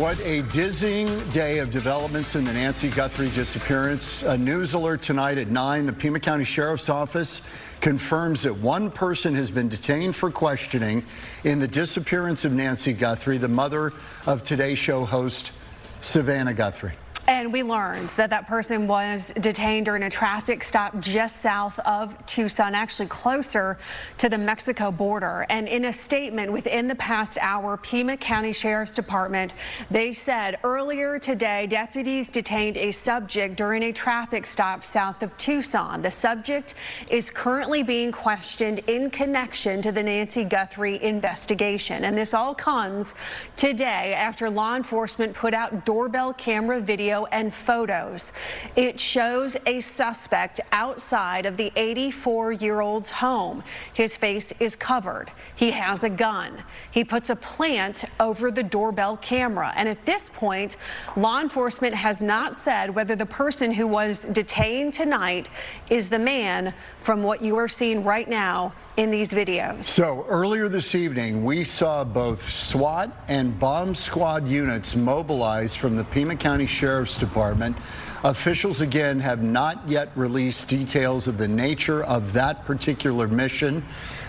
What a dizzying day of developments in the Nancy Guthrie disappearance. A news alert tonight at 9. The Pima County Sheriff's Office confirms that one person has been detained for questioning in the disappearance of Nancy Guthrie, the mother of Today Show host Savannah Guthrie. And we learned that that person was detained during a traffic stop just south of Tucson, actually closer to the Mexico border. And in a statement within the past hour, Pima County Sheriff's Department, they said earlier today, deputies detained a subject during a traffic stop south of Tucson. The subject is currently being questioned in connection to the Nancy Guthrie investigation. And this all comes today after law enforcement put out doorbell camera video and photos. It shows a suspect outside of the 84-year-old's home. His face is covered. He has a gun. He puts a plant over the doorbell camera. And at this point, law enforcement has not said whether the person who was detained tonight is the man from what you are seeing right now in these videos. So earlier this evening, we saw both SWAT and bomb squad units mobilized from the Pima County Sheriff's Department. Officials again have not yet released details of the nature of that particular mission.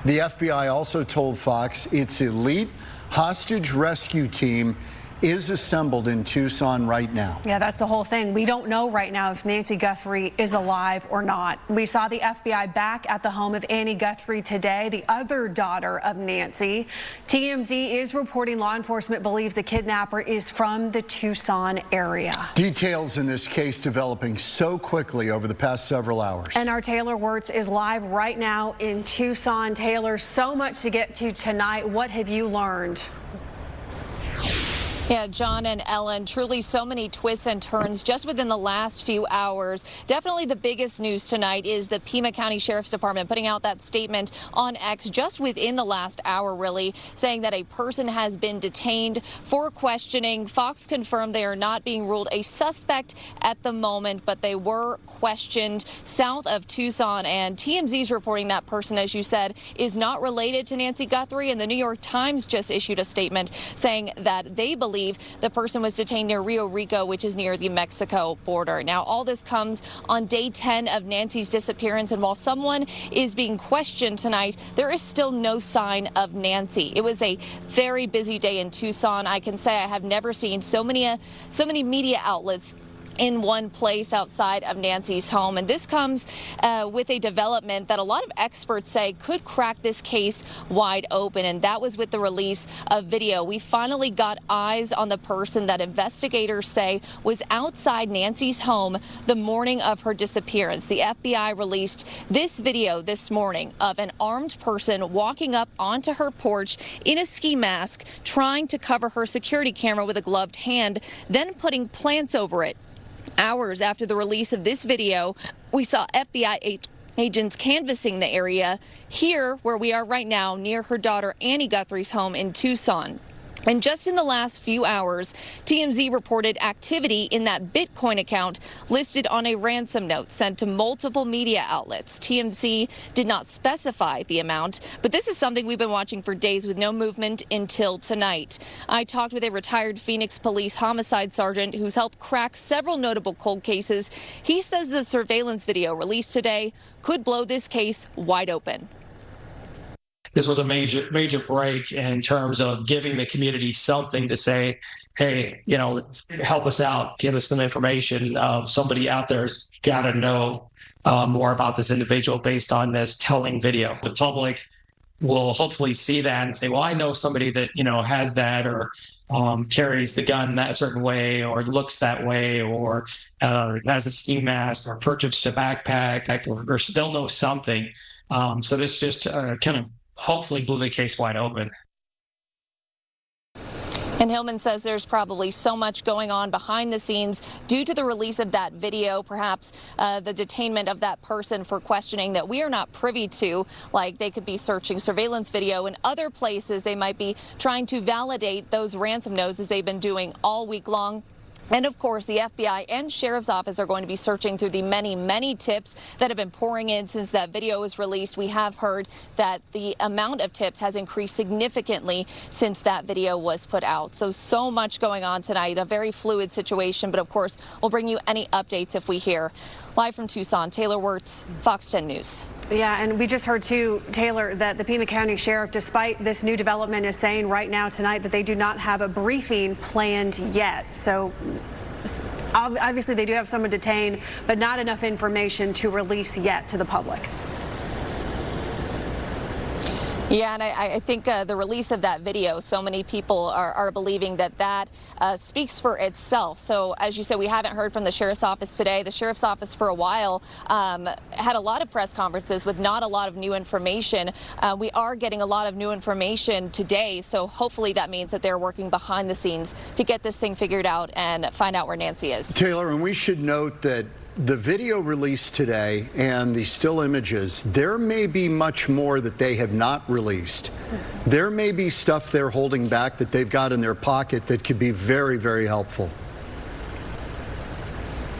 The FBI also told Fox its elite hostage rescue team is assembled in Tucson right now. Yeah, that's the whole thing. We don't know right now if Nancy Guthrie is alive or not. We saw the FBI back at the home of Annie Guthrie today, the other daughter of Nancy. TMZ is reporting law enforcement believes the kidnapper is from the Tucson area. Details in this case developing so quickly over the past several hours. And our Taylor Wirtz is live right now in Tucson. Taylor, so much to get to tonight. What have you learned? Yeah, John and Ellen, truly so many twists and turns just within the last few hours. Definitely the biggest news tonight is the Pima County Sheriff's Department putting out that statement on X just within the last hour, really, saying that a person has been detained for questioning. Fox confirmed they are not being ruled a suspect at the moment, but they were questioned south of Tucson. And TMZ's reporting that person, as you said, is not related to Nancy Guthrie. And the New York Times just issued a statement saying that they believe the person was detained near Rio Rico, which is near the Mexico border. Now, all this comes on day 10 of Nancy's disappearance. And while someone is being questioned tonight, there is still no sign of Nancy. It was a very busy day in Tucson. I can say I have never seen so many media outlets in one place outside of Nancy's home. And this comes with a development that a lot of experts say could crack this case wide open. And that was with the release of video. We finally got eyes on the person that investigators say was outside Nancy's home the morning of her disappearance. The FBI released this video this morning of an armed person walking up onto her porch in a ski mask, trying to cover her security camera with a gloved hand, then putting plants over it. Hours after the release of this video, we saw FBI agents canvassing the area here where we are right now near her daughter Annie Guthrie's home in Tucson. And just in the last few hours, TMZ reported activity in that Bitcoin account listed on a ransom note sent to multiple media outlets. TMZ did not specify the amount, but this is something we've been watching for days with no movement until tonight. I talked with a retired Phoenix police homicide sergeant who's helped crack several notable cold cases. He says the surveillance video released today could blow this case wide open. This was a major break in terms of giving the community something to say, hey, help us out, give us some information. Somebody out there's got to know more about this individual based on this telling video. The public will hopefully see that and say, well, I know somebody that, has that or carries the gun that certain way or looks that way or has a ski mask or purchased a backpack or still know something. So this just kind of hopefully blew the case wide open. And Hillman says there's probably so much going on behind the scenes due to the release of that video, perhaps the detainment of that person for questioning that we are not privy to. Like they could be searching surveillance video in other places. They might be trying to validate those ransom notes as they've been doing all week long. And of course, the FBI and Sheriff's Office are going to be searching through the many, many tips that have been pouring in since that video was released. We have heard that the amount of tips has increased significantly since that video was put out. So much going on tonight, a very fluid situation. But of course, we'll bring you any updates if we hear. Live from Tucson, Taylor Wirtz, Fox 10 News. Yeah, and we just heard too, Taylor, that the Pima County Sheriff, despite this new development, is saying right now tonight that they do not have a briefing planned yet. So obviously they do have someone detained, but not enough information to release yet to the public. Yeah, and I think the release of that video, so many people are believing that speaks for itself. So as you said, we haven't heard from the Sheriff's Office today. The Sheriff's Office for a while had a lot of press conferences with not a lot of new information. We are getting a lot of new information today, so hopefully that means that they're working behind the scenes to get this thing figured out and find out where Nancy is. Taylor, and we should note that the video released today and the still images, there may be much more that they have not released. There may be stuff they're holding back that they've got in their pocket that could be very, very helpful.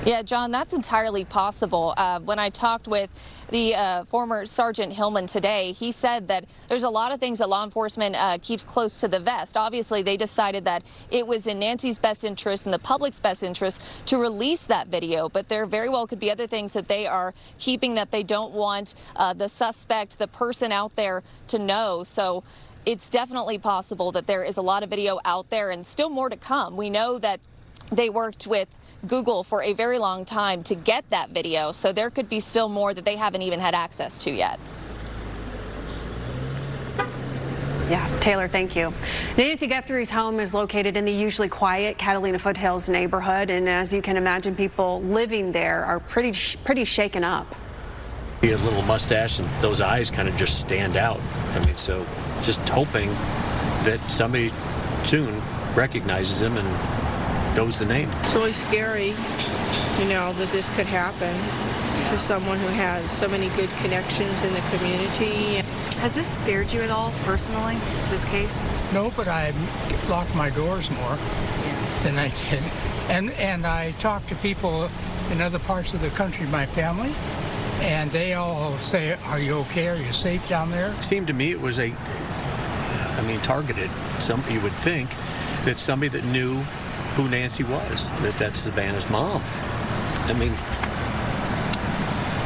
Yeah, John, that's entirely possible. When I talked with the former Sergeant Hillman today, he said that there's a lot of things that law enforcement keeps close to the vest. Obviously, they decided that it was in Nancy's best interest and the public's best interest to release that video, but there very well could be other things that they are keeping that they don't want the suspect, the person out there to know. So it's definitely possible that there is a lot of video out there and still more to come. We know that they worked with Google for a very long time to get that video, so there could be still more that they haven't even had access to yet. Yeah, Taylor, thank you. Nancy Guthrie's home is located in the usually quiet Catalina Foothills neighborhood, and as you can imagine, people living there are pretty shaken up. He had a little mustache and those eyes kind of just stand out. I mean, so just hoping that somebody soon recognizes him and knows the name. It's really scary, you know, that this could happen to someone who has so many good connections in the community. Has this scared you at all personally, this case? No, but I locked my doors more than I did. And I talk to people in other parts of the country, my family, and they all say, are you okay? Are you safe down there? It seemed to me it was targeted. You would think that somebody that knew who Nancy was, that's Savannah's mom. I mean,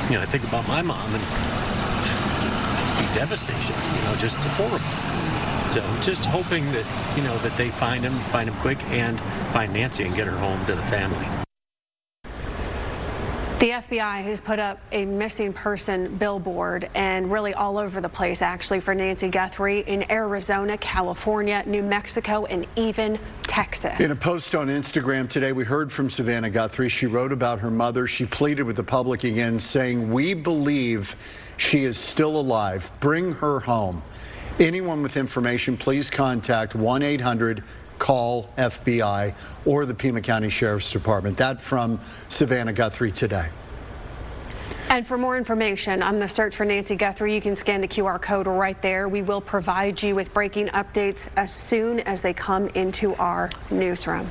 you know, I think about my mom and devastation, you know, just horrible. So just hoping that, you know, that they find him quick and find Nancy and get her home to the family. The FBI has put up a missing person billboard and really all over the place actually for Nancy Guthrie in Arizona, California, New Mexico, and even Texas. In a post on Instagram today, we heard from Savannah Guthrie. She wrote about her mother. She pleaded with the public again, saying, "We believe she is still alive. Bring her home." Anyone with information, please contact 1-800-CALL-FBI or the Pima County Sheriff's Department. That from Savannah Guthrie today. And for more information on the search for Nancy Guthrie, you can scan the QR code right there. We will provide you with breaking updates as soon as they come into our newsroom.